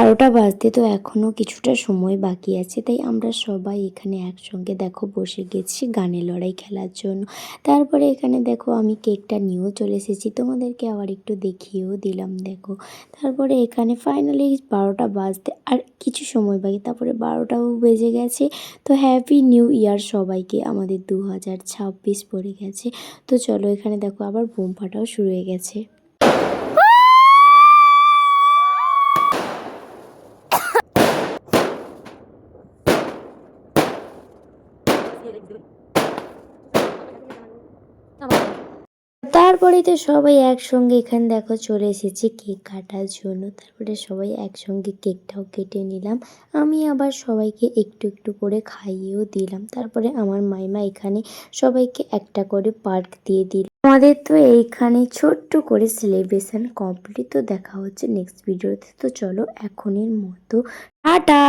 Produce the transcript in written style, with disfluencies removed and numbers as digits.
12টা বাজতে তো এখনো কিছুটা সময় বাকি আছে, তাই আমরা সবাই এখানে একসঙ্গে দেখো বসে গেছি গানের লড়াই খেলার জন্য। তারপরে এখানে দেখো আমি কেকটা নিয়েও চলে এসেছি, তোমাদেরকে আবার একটু দেখিয়েও দিলাম দেখো। তারপরে এখানে ফাইনালি 12টা বাজতে আর কিছু সময় বাকি, তারপরে 12টাও বেজে গেছে। তো হ্যাপি নিউ ইয়ার সবাইকে, আমাদের 2026 পড়ে গেছে। তো চলো এখানে দেখো আবার বোম ফাটাও শুরু হয়ে গেছে। তারপরে তো সবাই একসঙ্গে এখানে দেখো চলে এসেছি কেক কাটার জন্য। তারপরে সবাই একসঙ্গে কেকটাও কেটে নিলাম। আমি আবার সবাইকে একটু একটু করে খাইয়েও দিলাম। তারপরে আমার মাইমা এখানে সবাইকে একটা করে পার্ক দিয়ে দিল। আমাদের তো এইখানে ছোট্ট করে সেলিব্রেশন কমপ্লিট। তো দেখা হচ্ছে নেক্সট ভিডিওতে। তো চলো এখনের মতো টাটা।